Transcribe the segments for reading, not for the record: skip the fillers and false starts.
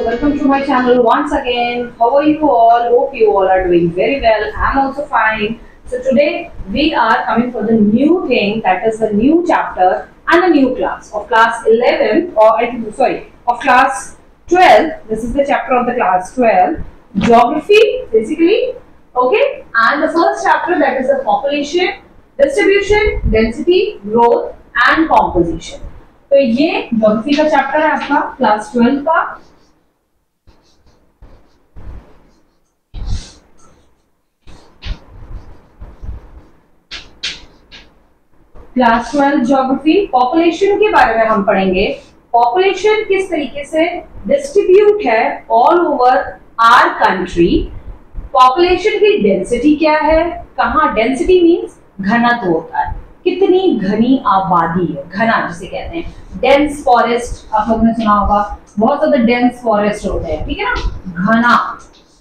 welcome to my channel once again. How are you all? Hope you all are doing very well. I'm also fine. So today we are coming for the new thing, that is the new chapter and a new class of class 11 or of class 12. This is the chapter of the class 12, geography basically. Okay, and the first chapter, that is the population, distribution, density, growth and composition. तो ये geography का chapter है आपका class 12 का। Class 12 geography, population के बारे में हम पढ़ेंगे। पॉपुलेशन किस तरीके से डिस्ट्रीब्यूट है all over our country. Population की डेंसिटी क्या है, कहाँ, डेंसिटी मींस घनत्व होता है, कितनी घनी आबादी है, घना जिसे कहते हैं। डेंस फॉरेस्ट आप लोगों ने सुना होगा, बहुत ज्यादा डेंस फॉरेस्ट होते हैं, ठीक है ना, घना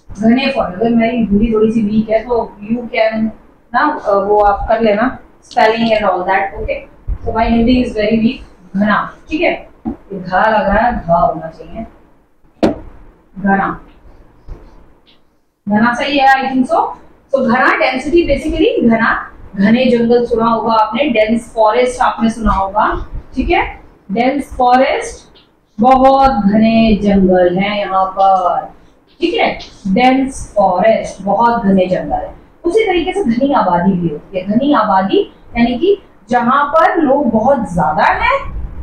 घने फॉरेस्ट। अगर मेरी हिंदी थोड़ी सी वीक है तो यू कैन ना वो आप कर लेना spelling and all that. Okay, so my Hindi is very weak. घना, ठीक है, घा लग रहा है, घा होना चाहिए, घना, घना सही है, आई थिंक सो। तो घना डेंसिटी बेसिकली घना, घने जंगल सुना होगा आपने, डेंस फॉरेस्ट आपने सुना होगा, ठीक है। डेंस फॉरेस्ट, बहुत घने जंगल हैं यहाँ पर, ठीक है। डेंस फॉरेस्ट, बहुत घने जंगल है। उसी तरीके से घनी आबादी भी होती है। घनी आबादी यानी कि जहां पर लोग बहुत ज्यादा हैं,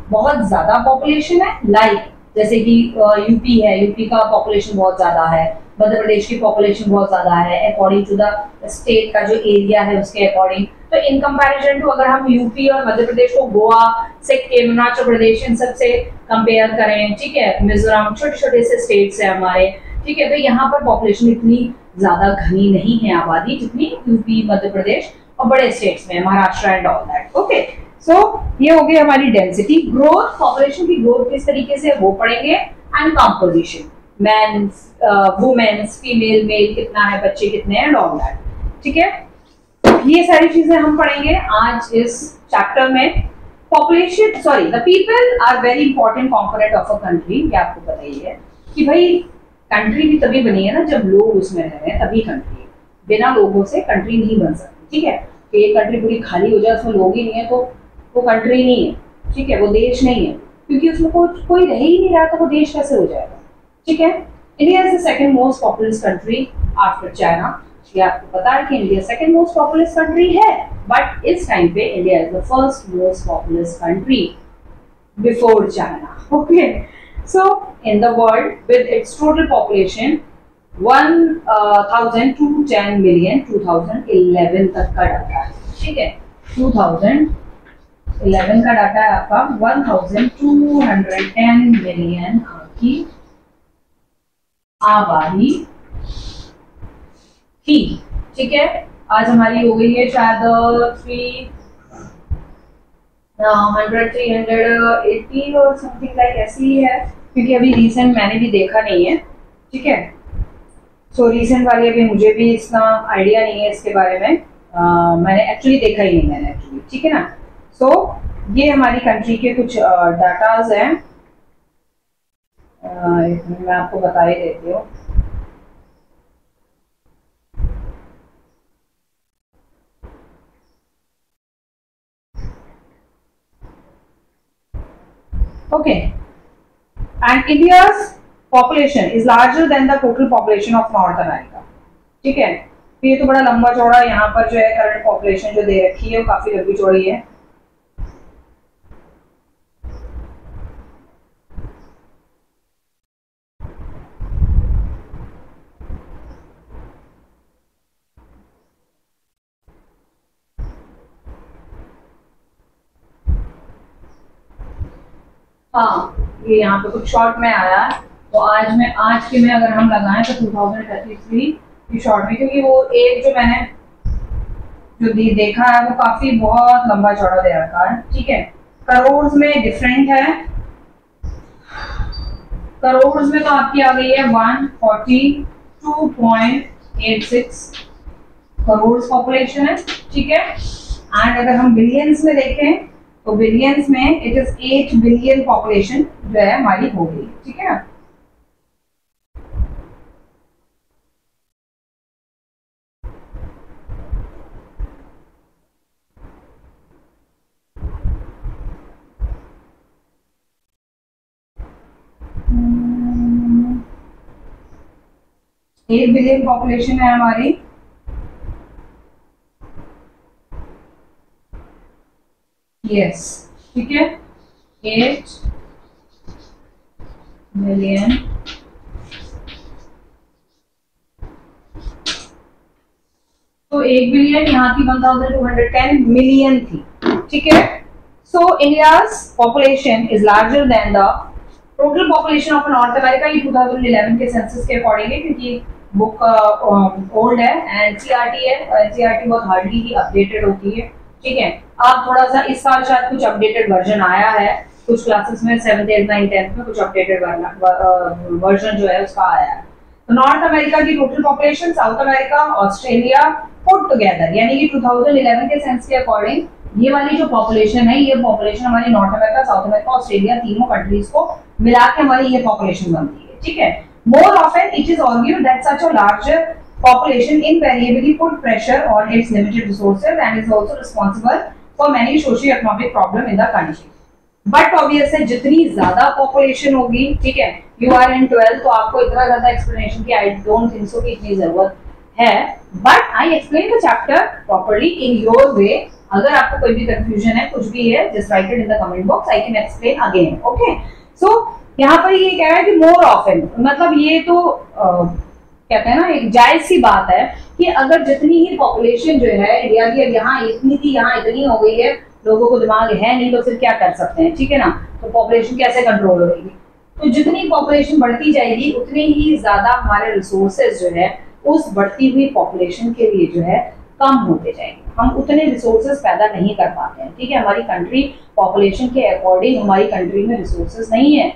बहुत ज्यादा पॉपुलेशन है, लाइक जैसे कि यूपी है, यूपी का पॉपुलेशन बहुत ज्यादा है, मध्य प्रदेश की पॉपुलेशन बहुत ज्यादा है अकॉर्डिंग टू द स्टेट का जो एरिया है उसके अकॉर्डिंग। तो इन कंपैरिजन टू अगर हम यूपी और मध्य प्रदेश को गोवा, सिक्किम, अरुणाचल प्रदेश इन सब से कंपेयर करें, ठीक है, मिजोरम, छोटे छोटे से स्टेट्स है हमारे, ठीक है, तो यहाँ पर पॉपुलेशन इतनी ज्यादा घनी नहीं है आबादी जितनी यूपी, मध्य प्रदेश और बड़े स्टेट्स में, Maharashtra and all that. Okay, so ये हो गई हमारी डेंसिटी। ग्रोथ, पॉपुलेशन की ग्रोथ किस तरीके से वो पढ़ेंगे, and composition, mens, womens, female, male कितना है, बच्चे कितने हैं एंड ऑल दैट, ठीक है। ये सारी चीजें हम पढ़ेंगे आज इस चैप्टर में। Population, sorry, the people are very important component of a country. ये आपको पता ही है कि भाई कंट्री भी तभी बनी है ना जब लोग उसमें रह रहे हैं, तभी कंट्री है। बिना लोगों से कंट्री नहीं बन सकती, ठीक है। कि ये कंट्री पूरी खाली हो जाए, उसमें लोग ही नहीं है, तो वो कंट्री नहीं है, ठीक है, वो देश नहीं है, क्योंकि उसमें कोई रह ही नहीं रहा, तो वो देश कैसे हो जाएगा, ठीक है। India is the second most populous country after China. ये आपको पता है कि India second most populous country है, बट इस टाइम पे India is the first most populous country before China. Okay, so in the world with its total population 1,210 million, 2011 तक का डाटा है, ठीक है। 2011 का डाटा है आपका, 1,210 मिलियन आपकी आबादी थी, ठीक है। आज हमारी हो गई है शायद 380 और समथिंग लाइक ऐसी ही है, क्योंकि अभी रीसेंट मैंने भी देखा नहीं है, ठीक है। सो रीसेंट वाली अभी मुझे भी इतना आइडिया नहीं है इसके बारे में, मैंने एक्चुअली देखा ही नहीं, मैंने एक्चुअली, ठीक है ना। सो ये हमारी कंट्री के कुछ डाटाज हैं, मैं आपको बता ही देती हूँ। Okay, and India's population is larger than the total population of North America, ठीक है। तो ये तो बड़ा लंबा चौड़ा यहाँ पर जो है करंट पॉपुलेशन जो दे रखी है वो काफी लंबी चौड़ी है। हाँ, ये यहाँ पे कुछ शॉर्ट में आया है, तो आज के में अगर हम लगाएं तो 2033 की शॉर्ट में, क्योंकि वो एक जो मैंने जो देखा है वो काफी बहुत लंबा चौड़ा दे रखा है, ठीक है। करोड़ में डिफरेंट है, करोड़ में तो आपकी आ गई है 142.86 करोड़ पॉपुलेशन है, ठीक है। एंड अगर हम बिलियंस में देखें तो बिलियंस में इट इज 8 बिलियन पॉपुलेशन जो है हमारी हो गई, ठीक है ना। 8 बिलियन पॉपुलेशन है हमारी। यस, ठीक है, 8 बिलियन। तो 1 बिलियन यहाँ की 1210 मिलियन थी, ठीक है। सो India's population is larger than the total population of north America. ये 2011 के सेंसस के अकॉर्डिंग है, क्योंकि बुक ओल्ड है, एनसीईआरटी है, एनसीईआरटी बहुत हार्डली ही अपडेटेड होती है, ठीक है। आप थोड़ा सा इस साल शायद कुछ अपडेटेड वर्जन आया है, कुछ क्लासेस में 7th 8th 9th 10th में कुछ अपडेटेड वर्जन जो है उसका आया है। तो नॉर्थ अमेरिका की total population, south America, Australia put together, यानी कि 2011 के सेंस के अकॉर्डिंग ये वाली जो पॉपुलेशन है, ये पॉपुलेशन हमारी north America, south America, Australia तीनों कंट्रीज को मिला के हमारी ये पॉपुलेशन बनती है, ठीक है। More often it is argued that such a larger population invariably put pressure on its limited resources and is also responsible for many socio-economic problem in the country. But obvious है, जितनी ज्यादा population होगी, ठीक है, you are in 12, तो आपको इतना ज्यादा explanation की I don't think so कि इतनी जरूरत है। But I explain the chapter properly in your way. अगर आपको कोई भी confusion है, कुछ भी है, just write it in the comment box. I can explain again. Okay? So यहाँ पर ये कह रहा है कि more often, मतलब ये तो कहते हैं ना, एक जायज सी बात है कि अगर जितनी ही पॉपुलेशन जो है इंडिया की, यहाँ इतनी थी, यहाँ इतनी हो गई है, लोगों को दिमाग है नहीं तो फिर क्या कर सकते हैं, ठीक है ना। तो पॉपुलेशन कैसे कंट्रोल होगी? तो जितनी पॉपुलेशन बढ़ती जाएगी उतने ही ज्यादा हमारे रिसोर्सेज जो है उस बढ़ती हुई पॉपुलेशन के लिए जो है कम होते जाएंगे, हम उतने रिसोर्सेज पैदा नहीं कर पाते हैं, ठीक है। हमारी कंट्री पॉपुलेशन के अकॉर्डिंग, हमारी कंट्री में रिसोर्सेज नहीं है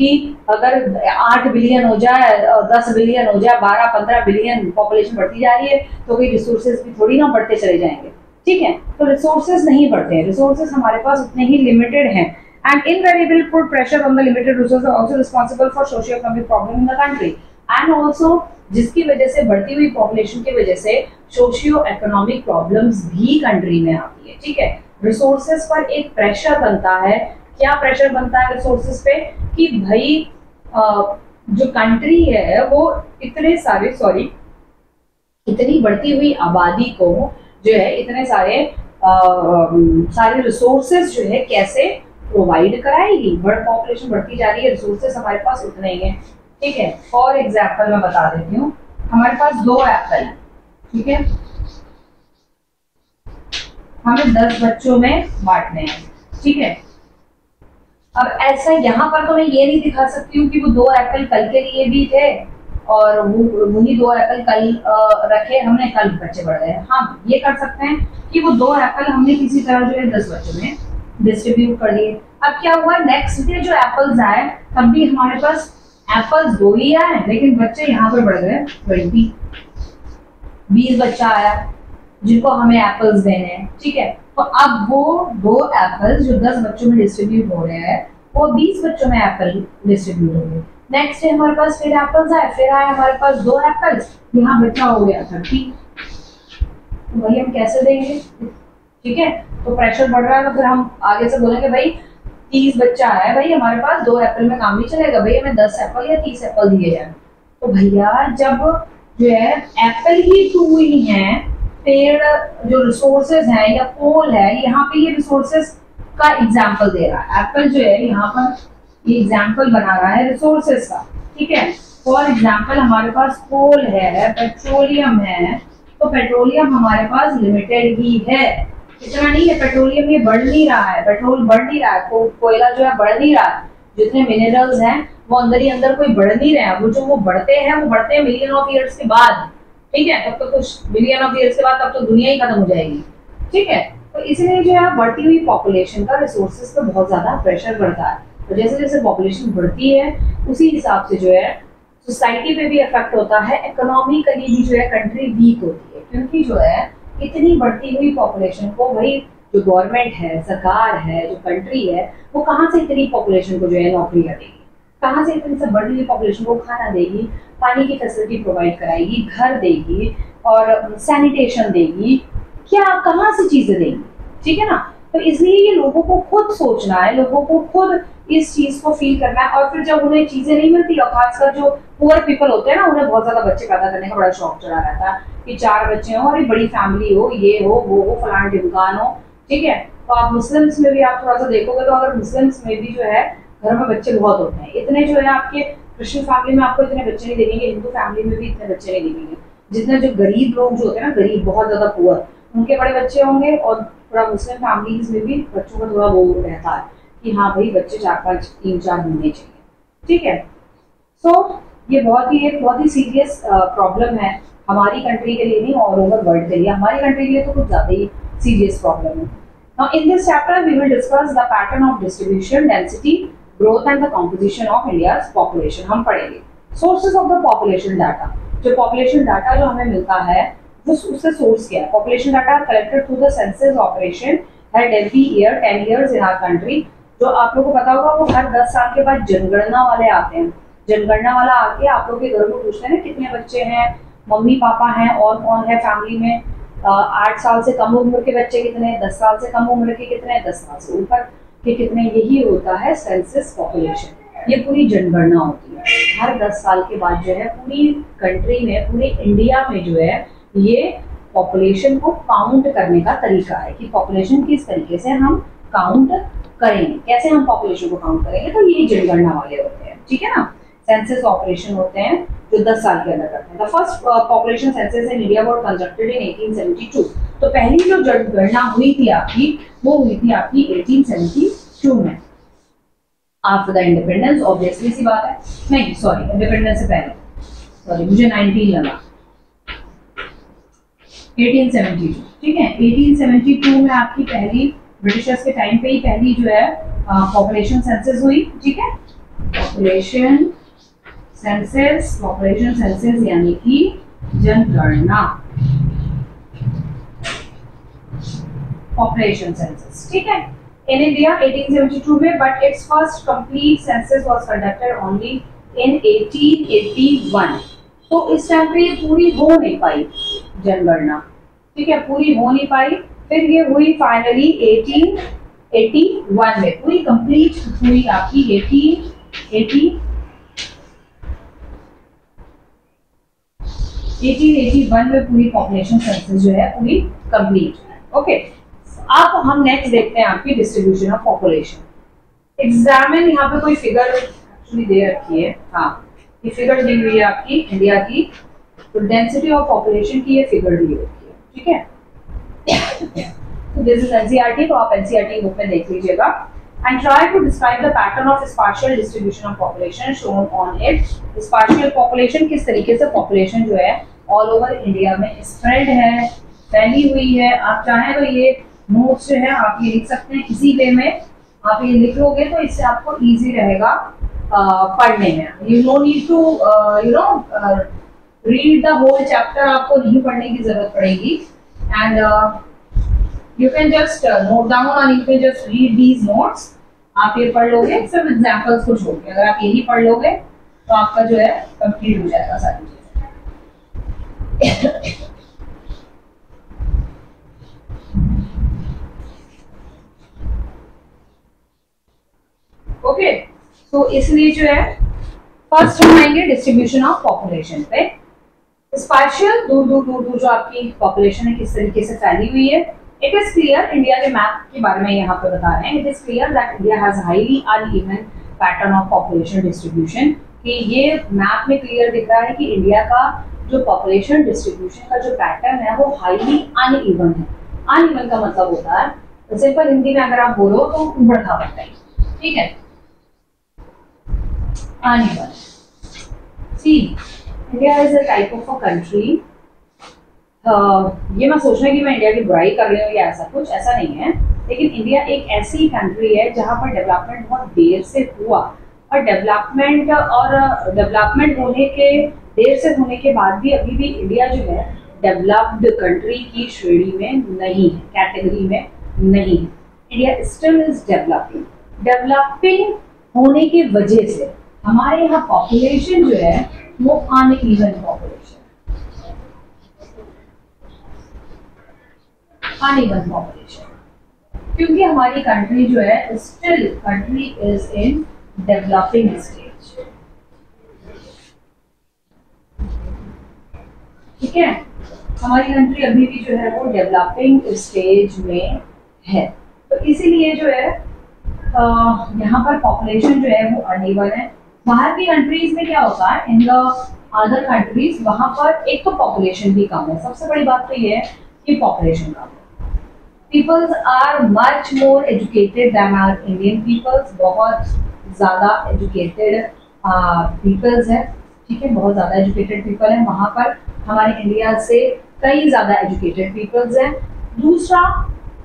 कि अगर 8 बिलियन हो जाए, 10 बिलियन हो जाए, 12-15 बिलियन पॉपुलेशन बढ़ती जा रही है तो कोई रिसोर्सेज भी थोड़ी ना बढ़ते चले जाएंगे, ठीक है। तो रिसोर्सेज नहीं बढ़ते हैं, रिसोर्सेज हमारे पास उतने ही लिमिटेड हैं। And invariable put pressure on the limited resources also responsible for socio economic problem in the country and also, जिसकी वजह से बढ़ती हुई पॉपुलेशन की वजह से सोशियो इकोनॉमिक प्रॉब्लम्स भी कंट्री में आती है, ठीक है। रिसोर्सेज पर एक प्रेशर बनता है। क्या प्रेशर बनता है रिसोर्सेज पे? कि भाई जो कंट्री है वो इतने सारे इतनी बढ़ती हुई आबादी को जो है इतने सारे रिसोर्सेज जो है कैसे प्रोवाइड कराएगी? पॉपुलेशन बढ़ती जा रही है, रिसोर्सेज हमारे पास उतने ही हैं, ठीक है। फॉर एग्जाम्पल मैं बता देती हूँ, हमारे पास 2 एप्पल है, ठीक है, हमें 10 बच्चों में बांटने हैं, ठीक है। अब ऐसा यहाँ पर तो मैं ये नहीं दिखा सकती हूँ कि वो 2 एप्पल कल के लिए भी थे और वही 2 एप्पल कल रखे हमने, कल बच्चे बढ़ गए। हाँ, ये कर सकते हैं कि वो 2 एप्पल हमने किसी तरह जो है 10 बच्चों में डिस्ट्रीब्यूट कर दिए। अब क्या हुआ, नेक्स्ट डे जो एप्पल्स आए तब भी हमारे पास एप्पल्स 2 ही आए, लेकिन बच्चे यहाँ पर बढ़ गए 20 बच्चा आया जिनको हमें एप्पल्स देने हैं, ठीक है। तो अब वो 2 एप्पल्स जो 10 बच्चों में डिस्ट्रीब्यूट हो रहे हैं वो 20 बच्चों में एप्पल डिस्ट्रीब्यूट हो गए। नेक्स्ट डे हमारे पास फिर एप्पल्स आए, फिर आए हमारे पास 2 एप्पल्स, यहाँ बच्चा हो गया 30, तो वही हम कैसे देंगे, ठीक है। तो प्रेशर बढ़ रहा है, तो फिर हम आगे से बोलेंगे भाई 30 बच्चा है, भाई हमारे पास 2 एप्पल में काम नहीं चलेगा, भाई हमें 10 एप्पल या 30 एप्पल दिए जाए। तो भैया जब जो है एप्पल ही 2 ही हैं, पेड़ जो रिसोर्सेज है या पोल है, यहाँ पे ये रिसोर्सेज का एग्जांपल दे रहा है। एप्पल जो है यहाँ पर ये एग्जांपल बना रहा है रिसोर्सेज का, ठीक है। फॉर एग्जांपल हमारे पास कोल है, पेट्रोलियम है, तो पेट्रोलियम हमारे पास लिमिटेड ही है, इतना नहीं है। पेट्रोलियम ये बढ़ नहीं रहा है, पेट्रोल बढ़ नहीं रहा है, कोयला जो है बढ़ नहीं रहा है, जितने मिनरल्स हैं वो अंदर ही अंदर कोई बढ़ नहीं रहे हैं, वो बढ़ते हैं मिलियन ऑफ ईयर्स के बाद, ठीक है। तब तो कुछ बिलियन ऑफ ईयर्स के बाद तब तो दुनिया ही खत्म हो जाएगी, ठीक है। तो इसलिए जो है बढ़ती हुई पॉपुलेशन का रिसोर्सेज पर बहुत ज्यादा प्रेशर बढ़ता है। तो जैसे जैसे पॉपुलेशन बढ़ती है उसी हिसाब से जो है सोसाइटी पे भी इफेक्ट होता है, इकोनॉमिकली भी जो है कंट्री वीक होती है, क्योंकि जो है इतनी बढ़ती हुई पॉपुलेशन को भाई जो गवर्नमेंट है, सरकार है, जो कंट्री है, वो कहाँ से इतनी पॉपुलेशन को जो है नौकरी देगी, कहाँ से इतनी सब बढ़ी हुई पॉपुलेशन को खाना देगी, पानी की फैसिलिटी प्रोवाइड कराएगी, घर देगी और सैनिटेशन देगी, क्या कहाँ से चीजें देंगी, ठीक है ना। तो इसलिए ये लोगों को खुद सोचना है, लोगों को खुद इस चीज को फील करना है। और फिर जब उन्हें चीजें नहीं मिलती, और खासकर जो पुअर पीपल होते हैं ना, उन्हें बहुत ज्यादा बच्चे पैदा करने का बड़ा शौक चढ़ा रहता है कि 4 बच्चे हो और एक बड़ी फैमिली हो, ये हो वो हो फलाना ढिमकान हो, ठीक है। तो आप मुस्लिम्स में भी आप थोड़ा सा देखोगे तो अगर मुस्लिम्स में भी जो है घर में बच्चे बहुत होते हैं, इतने जो है आपके क्रिश्चियन फैमिली में आपको इतने बच्चे नहीं दिखेंगे, हिंदू फैमिली में भी इतने बच्चे नहीं दिखेंगे। जितने जो गरीब लोग जो होते हैं ना, गरीब बहुत ज्यादा पुअर, उनके बड़े बच्चे होंगे, और थोड़ा मुस्लिम फैमिलीज में भी बच्चों का थोड़ा वो रहता है कि हाँ भाई बच्चे 4-5 3-4 होने चाहिए, ठीक है। सो ये बहुत ही सीरियस प्रॉब्लम है हमारी कंट्री के लिए नहीं, ऑल ओवर वर्ल्ड के लिए। हमारी कंट्री के लिए तो कुछ ज्यादा ही सीरियस प्रॉब्लम है। Now in this chapter we will discuss the pattern of distribution, density, growth and the composition of India's population. हम पढ़ेंगे sources of the population data। जो population data जो हमें मिलता है वो उससे सोर्स क्या है। population data collected through the census operation held every year 10 years in our country। जो आप लोगों को पता होगा वो हर 10 साल के बाद जनगणना वाले आते हैं। जनगणना वाला आके आप लोग के घर को पूछते हैं कितने बच्चे हैं, मम्मी पापा हैं और कौन है फैमिली में, 8 साल से कम उम्र के बच्चे कितने, 10 साल से कम उम्र के कितने, 10 साल से ऊपर के कितने। यही होता है सेंसस पॉपुलेशन। ये पूरी जनगणना होती है हर 10 साल के बाद जो है पूरी कंट्री में, पूरे इंडिया में जो है ये पॉपुलेशन को काउंट करने का तरीका है कि पॉपुलेशन किस तरीके से हम काउंट करेंगे, कैसे हम पॉपुलेशन को काउंट करेंगे। तो ये जनगणना वाले होते हैं, ठीक है ना। सेंसस ऑपरेशन होते हैं जो 10 साल के अंदर करते हैं। The first population census in India was conducted in 1872। तो पहली जो जनगणना हुई थी आपकी वो हुई थी आपकी 1872 में, आफ्टर द इंडिपेंडेंस। ऑब्वियसली सी बात है, नहीं सॉरी इंडिपेंडेंस से पहले, सॉरी मुझे 19 लगा, 1872, ठीक है। 1872 में आपकी पहली ब्रिटिशर्स के टाइम पे ही पहली जो है पॉपुलेशन सेंसस हुई, ठीक है। पॉपुलेशन सेंसस यानी कि जनगणना, पॉपुलेशन सेंसस, ठीक है। इन इंडिया 1872 में, but it's first complete census was conducted only in 1881। तो इस टाइम पे ये पूरी हो नहीं पाई जनगणना, ठीक है, पूरी हो नहीं पाई। फिर ये हुई फाइनली 1881 में, पूरी कंप्लीट हुई आपकी 1881 में पूरी पॉपुलेशन सेंसस जो है पूरी कंप्लीट। ओके, अब हम नेक्स्ट देखते हैं आपकी डिस्ट्रीब्यूशन ऑफ पॉपुलेशन। एग्जामिन यहाँ पे कोई फिगर एक्चुअली दे रखी है, हाँ ये फिगर दी हुई है आपकी इंडिया की, तो डेंसिटी ऑफ पॉपुलेशन की ये फिगर दी हुई है, ठीक है। दिस इज एनसीईआरटी, तो आप एनसीईआरटी बुक में देख लीजिएगा। And try to describe the pattern of spatial distribution of population shown on it। Spatial population किस तरीके से population जो है all over इंडिया में spread है, फैली हुई है। आप चाहें तो ये नोट्स जो है आप ये लिख सकते हैं इसी वे में, आप ये लिख लोगे तो इससे आपको इजी रहेगा पढ़ने में। You no need to read the whole chapter, आपको नहीं पढ़ने की जरूरत पड़ेगी। And you can just note down and you can just read these notes। आप ये पढ़ लोगे सब एग्जांपल्स को छोड़ के, अगर आप यही पढ़ लोगे तो आपका जो है कंप्लीट हो जाएगा सारी चीजें। ओके, तो इसलिए जो है फर्स्ट हम आएंगे डिस्ट्रीब्यूशन ऑफ पॉपुलेशन पे। स्पेशियल दूर दूर जो आपकी पॉपुलेशन है किस तरीके से फैली हुई है। इट इज क्लियर, इंडिया के मैप के बारे में यहाँ पे बता रहे हैं। It is clear that India has highly uneven pattern of population distribution. कि ये मैप में क्लियर दिख रहा है कि इंडिया का जो पॉपुलेशन डिस्ट्रीब्यूशन का जो पैटर्न है वो हाईली अनइवन है। अनइवन का मतलब होता है, सिंपल हिंदी में अगर आप बोलो तो उबड़ खाबड़ टाइप, ठीक है। Uneven, see India is a type of a country. ये मैं सोच रही कि मैं इंडिया की बुराई कर रही हूँ या ऐसा कुछ, ऐसा नहीं है। लेकिन इंडिया एक ऐसी कंट्री है जहाँ पर डेवलपमेंट बहुत देर से हुआ, और डेवलपमेंट होने के देर से होने के बाद भी अभी भी इंडिया जो है डेवलप्ड कंट्री की श्रेणी में नहीं है, कैटेगरी में नहीं है। इंडिया स्टिल इज डेवलपिंग होने की वजह से हमारे यहाँ पॉपुलेशन जो है वो अनइवन पॉपुलेशन, अनइवन पॉपुलेशन। क्योंकि हमारी कंट्री जो है still country is in developing stage, ठीक है, हमारी कंट्री अभी भी जो है वो डेवलपिंग स्टेज में है। तो इसीलिए जो है यहाँ पर पॉपुलेशन जो है वो अनइवन है। बाहर की कंट्रीज में क्या होता है, इन द अदर कंट्रीज वहां पर एक तो पॉपुलेशन भी कम है, सबसे बड़ी बात तो ये है कि पॉपुलेशन कम है। Peoples are much more educated than our Indian peoples, बहुत ज़्यादा एजुकेटेड पीपल्स है, ठीक है, बहुत ज़्यादा एजुकेटेड पीपल है वहाँ पर, हमारे इंडिया से कई ज़्यादा एजुकेटेड पीपल्स हैं। दूसरा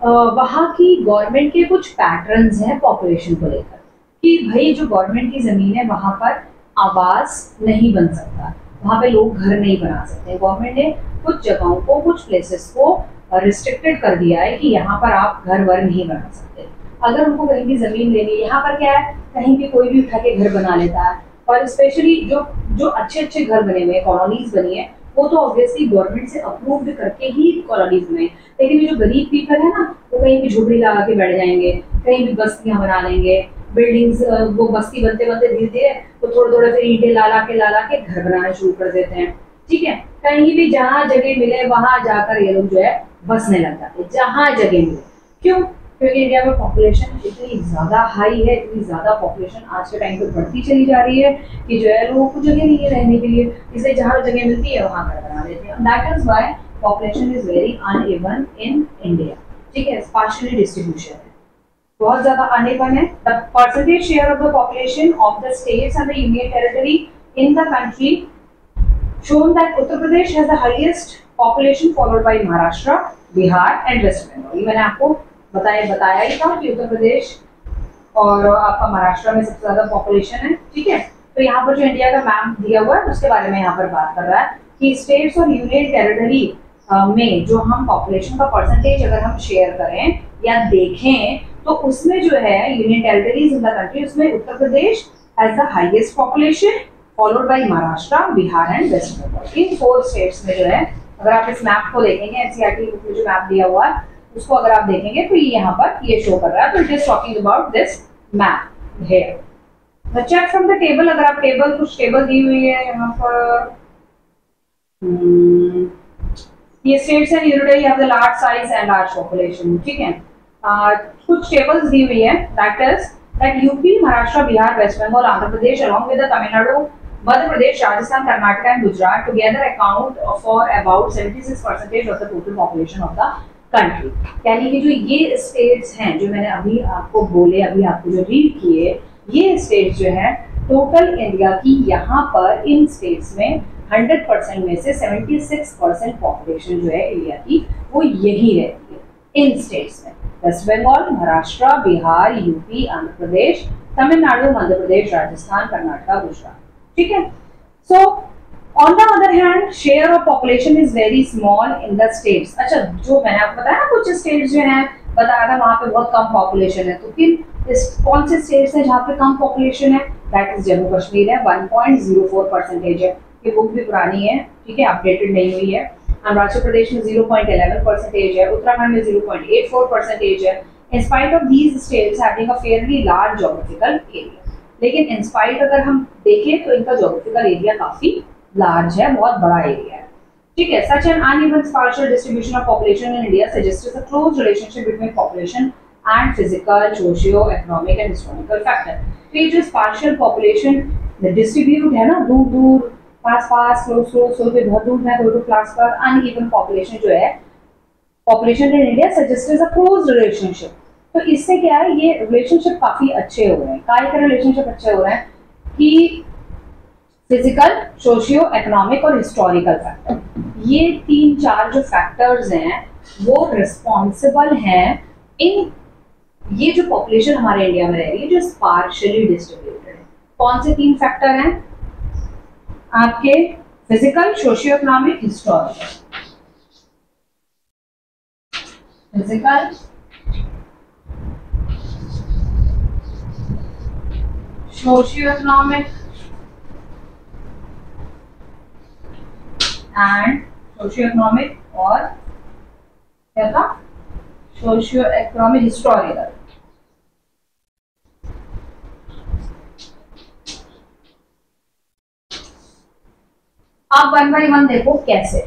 वहाँ की गवर्नमेंट के कुछ पैटर्न्स हैं पॉपुलेशन को लेकर कि भाई जो गवर्नमेंट की ज़मीन है वहाँ पर आवास नहीं बन सकता, वहाँ पे लोग घर नहीं बना सकते। गवर्नमेंट ने कुछ जगहों को, कुछ प्लेसेस को रिस्ट्रिक्टेड कर दिया है कि यहाँ पर आप घर वर नहीं बना सकते। अगर उनको कहीं भी ज़मीन लेनी है, यहाँ पर क्या है, कहीं भी कोई भी उठा के घर बना लेता है, और स्पेशली जो अच्छे अच्छे घर बने हुए कॉलोनीज बनी है वो तो ऑब्वियसली गवर्नमेंट से अप्रूव्ड करके ही कॉलोनीज बने। लेकिन ये जो गरीब पीपल है ना, वो कहीं भी झोपड़ी लगा के बैठ जाएंगे, कहीं भी बस्तियां बना लेंगे, बिल्डिंग्स, वो बस्ती बनते बनते धीरे धीरे तो थोड़े थोड़े फिर ईंटें ला के घर बनाना शुरू कर देते हैं, ठीक है। कहीं भी जहाँ जगह मिले वहां जाकर ये लोग जो है बसने लग जाते हैं, जहाँ जगह मिले। क्यों? क्योंकि इंडिया में पॉपुलेशन इतनी ज्यादा हाई है, इतनी ज्यादा पॉपुलेशन आज के टाइम पे बढ़ती चली जा रही है कि जो है लोगों को जगह नहीं है रहने के लिए, इसलिए जहाँ जगह मिलती है वहां घर बना लेते हैं। That is why population is very uneven in India, ठीक है, स्पार्शियली डिस्ट्रीब्यूशन है, बहुत ज्यादा अनइवन है। The percentage share of the population of the states and the union territory in the country shown that Uttar Pradesh has the highest population followed by Maharashtra, Bihar and West Bengal। ये मैंने आपको बताया ही था कि उत्तर प्रदेश और आपका महाराष्ट्र में सबसे ज्यादा पॉपुलेशन है, ठीक है। तो यहाँ पर जो इंडिया का मैप दिया हुआ है उसके बारे में यहाँ पर बात कर रहा है कि स्टेट्स और यूनियन टेरिटरी में जो हम पॉपुलेशन का परसेंटेज अगर हम शेयर करें या देखें तो उसमें जो है union territories in the country, उसमें Uttar Pradesh has the highest population followed by Maharashtra, Bihar and West Bengal. इन 4 स्टेट्स में जो है, अगर आप इस मैप को देखेंगे, एनसीईआरटी बुक में जो मैप दिया हुआ है उसको अगर आप देखेंगे तो ये यहाँ पर ये शो कर रहा है। तो it is talking about this map here. Check from the table, अगर आप कुछ टेबल दी हुई है यहाँ पर, ये states and unity have the large size and large population, ठीक है। कुछ टेबल्स दी हुई है, that UP, Maharashtra, Bihar, West Bengal, Andhra Pradesh along with the Tamil Nadu, Madhya Pradesh, Rajasthan, Karnataka and Gujarat together account for about 76% of the total population of the country। यानी कि जो ये स्टेट्स हैं जो मैंने अभी आपको बोले, अभी आपको जो रीड किए, ये स्टेट्स जो है टोटल इंडिया की यहाँ पर इन स्टेट्स में 100% में से 76% पॉपुलेशन जो है इंडिया की वो यही रहती है इन स्टेट्स में। वेस्ट बंगाल, महाराष्ट्र, बिहार, यूपी, आंध्र प्रदेश, तमिलनाडु, मध्य प्रदेश, राजस्थान, कर्नाटका, गुजरात, ठीक है। So on the other hand share of population is very small in the states. अच्छा, जो मैंने आपको बताया ना कुछ स्टेट्स जो हैं बताया था वहां पे बहुत कम पॉपुलेशन है, तो किन कौन से स्टेट्स हैं जहाँ पे कम पॉपुलेशन है? दैट इज जम्मू कश्मीर है, 1.04% है। ये बुक भी पुरानी है, ठीक है, अपडेटेड नहीं हुई है। अरुणाचल प्रदेश में 0.11% है, उत्तराखंड में 0.84% है। In spite of these states having a fairly large geographical area, लेकिन इन स्पाइट अगर हम देखें तो इनका जोग्राफिकल एरिया काफी लार्ज है, बहुत बड़ा एरिया है, ठीक है। Such an uneven spatial distribution of population in India suggests a close relationship between population and physical, socio economic and historical factor. तो ये जो स्पार्शियल पॉपुलेशन डिस्ट्रीब्यूट है ना, दूर दूर, पास पास, क्लोज क्लोज, पे बहुत दूर है, दो क्लास पर अनइवन पॉपुलेशन जो है population in India suggests a close relationship. तो इससे क्या है, ये रिलेशनशिप काफी अच्छे हो रहे हैं। काय के रिलेशनशिप अच्छे हो रहे हैं कि फिजिकल, सोशियो इकोनॉमिक और हिस्टोरिकल फैक्टर, ये 3-4 जो फैक्टर्स हैं वो रिस्पॉन्सिबल हैं इन ये जो पॉपुलेशन हमारे इंडिया में रह रही है जो स्पार्शियली डिस्ट्रीब्यूटेड है। कौन से 3 फैक्टर हैं आपके? Physical, socio economic, historical. Physical, socio-economic and socio-economic और क्या था? Socio economic historical. आप वन बाई वन देखो कैसे।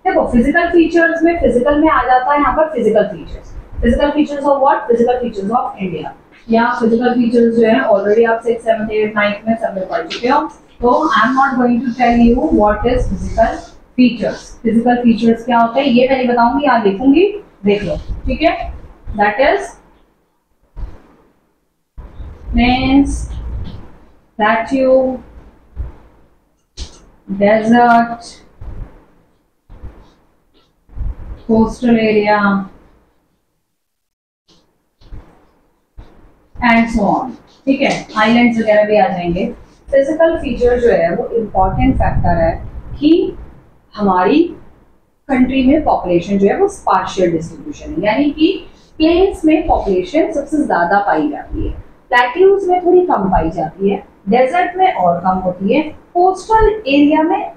देखो फिजिकल फीचर्स में, फिजिकल में आ जाता है यहाँ पर physical features. Physical features of what? Physical features of India. यहाँ फिजिकल फीचर्स जो है ऑलरेडी आप 6, 7, 8, 9 में सब में पढ़ चुके हो, तो I am not going to tell you what is physical features. Physical features क्या होते हैं ये मैं नहीं बताऊंगी, यहाँ लिखूंगी, देख लो, ठीक है। That is plains, plateau, desert, coastal area and so on, ठीक है। आइलैंड्स वगैरह भी आ जाएंगे। फिजिकल फीचर जो है वो इम्पॉर्टेंट फैक्टर है कि हमारी कंट्री में पॉपुलेशन जो है वो स्पार्शियल डिस्ट्रीब्यूशन है, यानी कि प्लेन्स में पॉपुलेशन सबसे ज्यादा पाई जाती है, प्लेट्यूज में थोड़ी कम पाई जाती है, डेजर्ट में और कम होती है, कोस्टल एरिया में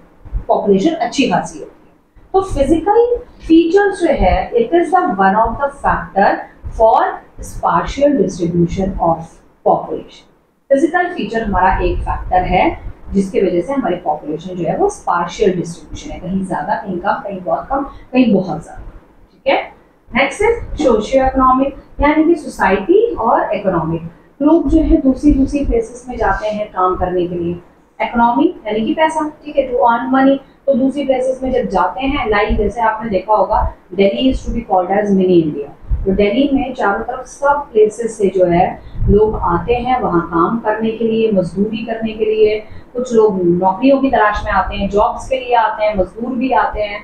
पॉपुलेशन अच्छी खासी होती है। तो फिजिकल फीचर्स जो है it is the one of the factor for spatial distribution of population. Physical feature हमारा एक फैक्टर है जिसकी वजह से हमारी पॉपुलेशन जो है वो स्पार्शियल डिस्ट्रीब्यूशन है, कहीं ज्यादा, कहीं कम, कहीं बहुत कम, कहीं बहुत ज्यादा, ठीक है। नेक्स्ट इज सोशियो इकोनॉमिक, यानी कि सोसाइटी और इकोनॉमिक। लोग जो है दूसरी प्लेसेस में जाते हैं काम करने के लिए। इकोनॉमी यानी कि पैसा, ठीक है, टू अर्न मनी। तो दूसरी प्लेसेस में जब जाते हैं, लाइक जैसे आपने देखा होगा Delhi is to be called as mini India. तो दिल्ली में चारों तरफ सब प्लेसेस से जो है लोग आते हैं वहाँ काम करने के लिए, मजदूरी करने के लिए। कुछ लोग नौकरियों की तलाश में आते हैं, जॉब्स के लिए आते हैं, मजदूर भी आते हैं,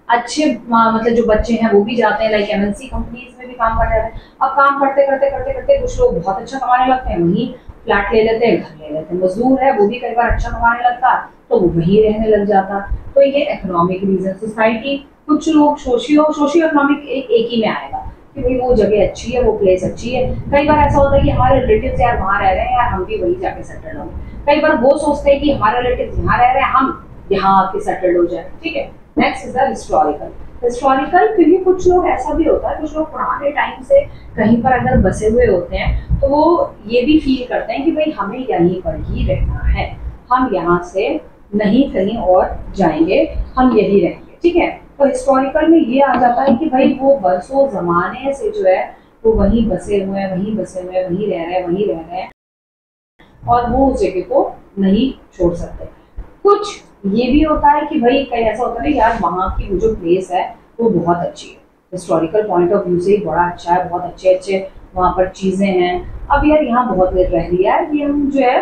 अच्छे मतलब जो बच्चे हैं वो भी जाते हैं, लाइक एमएनसी कंपनीज में भी काम कर जाते हैं। अब काम करते करते कुछ लोग बहुत अच्छा कमाने लगते हैं, वहीं फ्लैट ले लेते हैं, घर ले लेते हैं। मजदूर है वो भी कई बार अच्छा कमाने लगता है तो वो वहीं रहने लग जाता। तो ये इकोनॉमिक रीजन। सोसाइटी, कुछ लोग सोशियो इकोनॉमिक एक ही में आएगा कि भाई वो जगह अच्छी है, वो प्लेस अच्छी है। कई बार ऐसा होता है कि हमारे रिलेटिव्स यार वहाँ रह रहे हैं, यार हम भी वहीं जाके सेटल होंगे। कई बार वो सोचते हैं कि हमारे रिलेटिव्स यहाँ रह रहे हैं, हम यहाँ आके सेटल हो जाए, ठीक है। Next is the historical. Historical क्योंकि कुछ लोग ऐसा भी होता है, कुछ लोग पुराने टाइम से कहीं पर अगर बसे हुए होते हैं तो वो ये भी फील करते हैं कि भाई हमें यहीं पर ही रहना है, हम यहाँ से नहीं कहीं और जाएंगे, हम यही रहेंगे, ठीक है। तो हिस्टोरिकल में ये आ जाता है कि भाई वो बरसों जमाने से जो है वो वहीं बसे हुए हैं, वहीं रह रहे हैं और वो उस जगह को नहीं छोड़ सकते। कुछ ये भी होता है कि भाई कहीं ऐसा होता है यार वहाँ की वो जो प्लेस है वो बहुत अच्छी है, हिस्टोरिकल पॉइंट ऑफ व्यू से ही बड़ा अच्छा है, बहुत अच्छे वहाँ पर चीजें हैं। अब यार यहाँ बहुत देर रह रही है कि हम जो है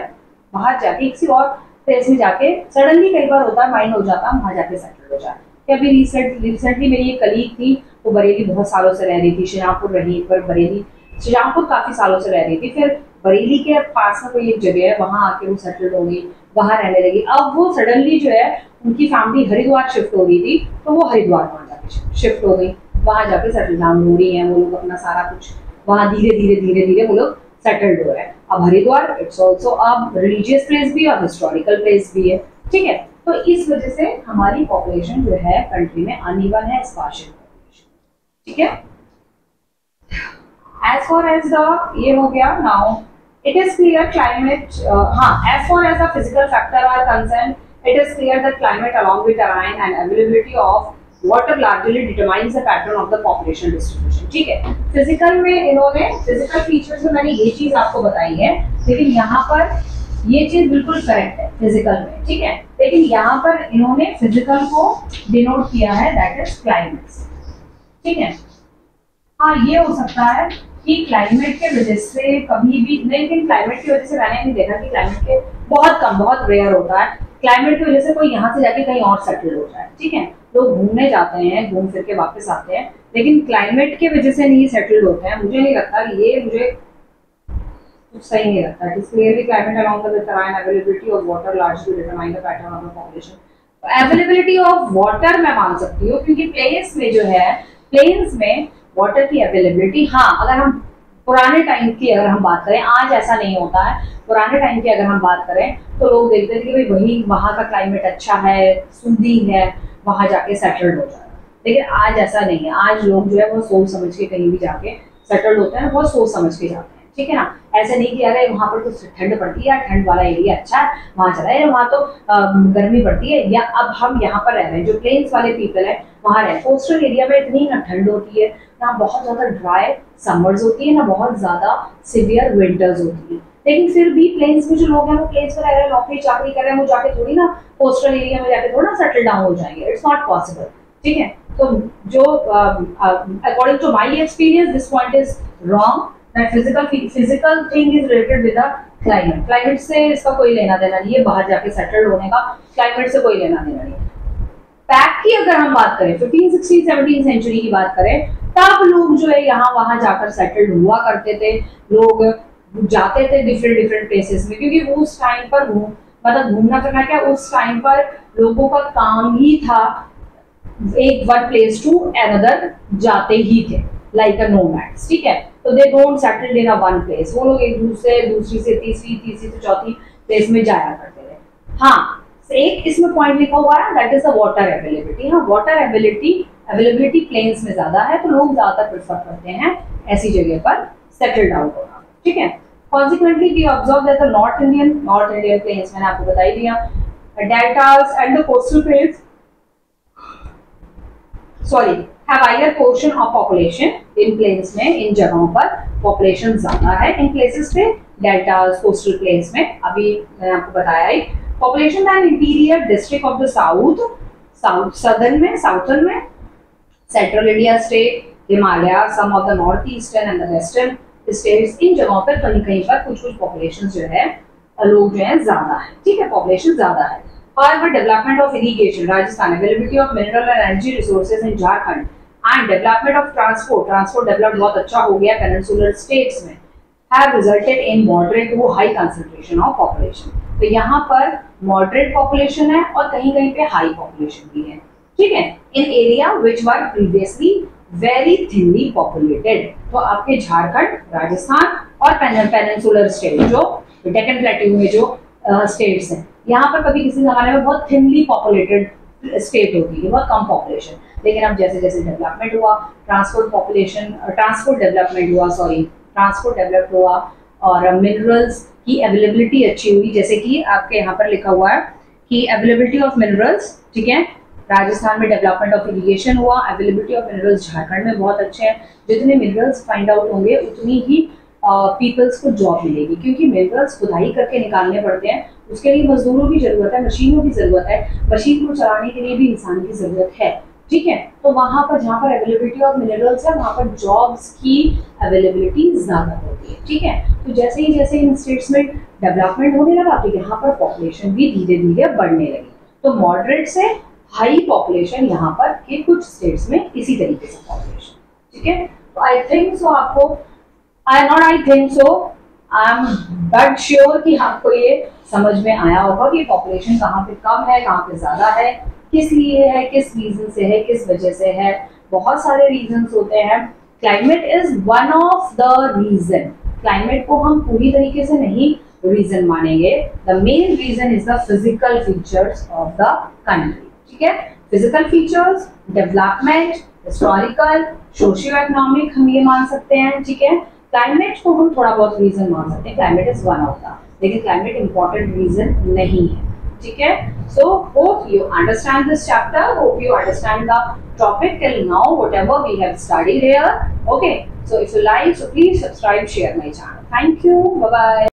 बाहर जाके किसी और प्लेस में जाके सडनली कई बार होता है माइंड हो जाता है वहाँ जाके सेटल हो जाए। अभी रिसेंटली मेरी एक कलीग थी, वो बरेली बहुत सालों से रह रही थी, शाहजहाँपुर रही, पर बरेली शाहजहाँपुर काफी सालों से रह रही थी, फिर बरेली के पास में कोई एक जगह है वहाँ आके वो सेटल हो गई, वहाँ रहने लगी। अब वो सडनली जो है उनकी फैमिली हरिद्वार शिफ्ट हो गई थी, तो वो हरिद्वार वहाँ जाके शिफ्ट हो गई, वहाँ जाके सेटल डाउन हो रही है वो लोग, अपना सारा कुछ वहाँ धीरे धीरे वो लोग सेटल्ड हो रहे हैं। अब हरिद्वार इट्स ऑल्सो अब रिलीजियस प्लेस भी और हिस्टोरिकल प्लेस भी है, ठीक है। तो इस वजह से हमारी पॉपुलेशन जो है कंट्री में अनइवन है, स्पार्शियल पॉपुलेशन, ठीक है। एज फॉर एज द ये हो गया, now it is clear climate as far as the physical factor are concerned, it is clear that climate along with terrain and availability of water largely determines the pattern of the population distribution, ठीक है। Physical में इन्होंने physical features में मैंने ये चीज आपको बताई है, लेकिन यहाँ पर ये चीज बिल्कुल करेक्ट है फिजिकल में, ठीक है। लेकिन यहाँ पर इन्होंने फिजिकल को डिनोट किया है, दैट इज क्लाइमेट, ठीक है। हाँ ये हो सकता है कि क्लाइमेट के वजह से कभी भी, लेकिन क्लाइमेट की वजह से मैंने नहीं देखा कि क्लाइमेट के बहुत कम, बहुत रेयर होता है क्लाइमेट की वजह से कोई यहाँ से जाके कहीं और सेटल हो जाए, ठीक है। लोग घूमने जाते हैं, घूम फिर के वापस आते हैं, लेकिन क्लाइमेट की वजह से नहीं सेटल्ड होते हैं। मुझे नहीं लगता, ये मुझे कुछ सही नहीं लगता। It is clearly climate along the terrain availability of water largely determine the pattern of the population. Availability of water मैं मान सकती हूँ, क्योंकि प्लेस में जो है, प्लेन्स में वाटर की अवेलेबिलिटी, हाँ अगर हम पुराने टाइम की अगर हम बात करें, आज ऐसा नहीं होता है, पुराने टाइम की अगर हम बात करें तो लोग देखते थे कि भाई वही वहाँ का क्लाइमेट अच्छा है, सूदी है, वहाँ जाके सेटल्ड हो जाए, लेकिन आज ऐसा नहीं है। आज लोग जो है वो सोच समझ के कहीं भी जाके सेटल्ड होते हैं, बहुत सोच समझ के जाते हैं, ठीक है ना। ऐसे नहीं कि अरे वहाँ पर तो ठंड पड़ती है, ठंड वाला एरिया अच्छा है, वहाँ चला है, वहाँ तो गर्मी पड़ती है, या अब हम यहाँ पर रह रहे हैं, जो प्लेन्स वाले पीपल है वहाँ रहे। कोस्टल एरिया में इतनी ना ठंड होती है, ना बहुत ज्यादा ड्राई समर्स होती है, ना बहुत ज्यादा सिवियर विंटर्स होती है। लेकिन फिर भी प्लेन्स में जो लोग हैं वो प्लेन्स में रह रहे हैं, नौकरी चाकरी कर रहे हैं, वो जाके थोड़ी ना कोस्टल एरिया में जाके थोड़ा ना सेटल डाउन हो जाएंगे। इट्स नॉट पॉसिबल, ठीक है। तो जो according to my experience this point is wrong, that physical thing is related with the climate. Climate से इसका कोई लेना देना नहीं है, बाहर जाके सेटल्ड होने का क्लाइमेट से कोई लेना देना नहीं है। पैक की अगर हम बात करें 15, 16, 17 सेंचुरी की बात करें, तब लोग जो है यहाँ वहां जाकर सेटल्ड हुआ करते थे। लोग जाते थे डिफरेंट प्लेसेस में, क्योंकि उस टाइम पर मतलब घूमना फिरना क्या, उस टाइम पर लोगों का काम ही था एक वन प्लेस टू अनदर जाते ही थे, लाइक अ नोमैड्स, ठीक है। तो they don't settle in a one place, वो लोग एक दूसरी से तीसरी से चौथी प्लेस में जाया करते थे। हाँ, एक इसमें पॉइंट लिखा हुआ है, that is the water availability. हाँ, वाटर अवेलेबिलिटी प्लेन्स में ज्यादा है, तो लोग ज्यादातर प्रेफर करते हैं ऐसी जगह पर सेटल डाउन होना, ठीक है। Consequently, we observe that the North Indian plains, मैंने आपको बता ही दिया, deltas and the coastal plains, have higher portion of population in plains में, इन जगहों पर population ज्यादा है। इन places पे deltas, coastal plains में, अभी मैंने आपको बताया ही, population than interior district of the southern में, central India state, Himalaya, some of the northeastern and the western states, इन जगहों पर कहीं पर कुछ पॉपुलेशन जो है लोग जो है ज्यादा है, ठीक है, पॉपुलेशन ज्यादा है। However, development of irrigation, Rajasthan, availability of mineral and energy resources in Jharkhand, and development of transport developed बहुत अच्छा हो गया peninsular states में, have resulted in moderate to high concentration of population। तो यहाँ पर moderate population है और कहीं पे high population भी है, ठीक है, in area which were previously very thinly populated. तो आपके झारखंड, राजस्थान और पेनिनसुलर स्टेट, जो डेक्कन प्लेट्यू में जो स्टेट्स हैं, यहाँ पर कभी किसी जमाने में बहुत थिनली पॉपुलेटेड स्टेट होती है, बहुत कम पॉपुलेशन। लेकिन अब जैसे जैसे डेवलपमेंट हुआ, ट्रांसपोर्ट डेवलप हुआ और मिनरल्स की अवेलेबिलिटी अच्छी हुई, जैसे कि आपके यहाँ पर लिखा हुआ है कि अवेलेबिलिटी ऑफ मिनरल्स, ठीक है, राजस्थान में डेवलपमेंट ऑफ इरिगेशन हुआ, अवेलेबिलिटी ऑफ मिनरल्स झारखंड में बहुत अच्छे हैं। जितने मिनरल्स फाइंड आउट होंगे उतनी ही पीपल्स को जॉब मिलेगी, क्योंकि मिनरल्स खुदाई करके निकालने पड़ते हैं, उसके लिए मजदूरों की जरूरत है, मशीनों की जरूरत है, मशीन को चलाने के लिए भी इंसान की जरूरत है, ठीक है। तो वहां पर जहाँ पर अवेलेबिलिटी ऑफ मिनरल्स है, वहां पर जॉब्स की अवेलेबिलिटी ज्यादा होती है, ठीक है। तो जैसे इन स्टेट्स में डेवलपमेंट होने लगा, तो यहाँ पर पॉपुलेशन भी धीरे धीरे बढ़ने लगी। तो मॉडरेट से हाई पॉपुलेशन यहाँ पर के कुछ स्टेट्स में इसी तरीके से पॉपुलेशन, ठीक है। तो I think so I am but sure कि आपको ये समझ में आया होगा कि पॉपुलेशन कहाँ पे कम है, कहाँ पे ज्यादा है, किस लिए है, किस रीजन से है, किस वजह से है। बहुत सारे रीजंस होते हैं। Climate is one of the reason. Climate को हम पूरी तरीके से नहीं रीजन मानेंगे। The main reason is the physical features of the country, ठीक है। Physical features, development, historical, socio economic हम ये मान सकते हैं, ठीक है। क्लाइमेट को हम थोड़ा बहुत रीजन मान सकते हैं, climate is one of the, लेकिन क्लाइमेट इंपॉर्टेंट रीजन नहीं है, ठीक है। So hope you understand this chapter, hope you understand the topic till now, whatever we have studied here, okay. So if you like, so please subscribe, share my channel. Thank you, bye bye.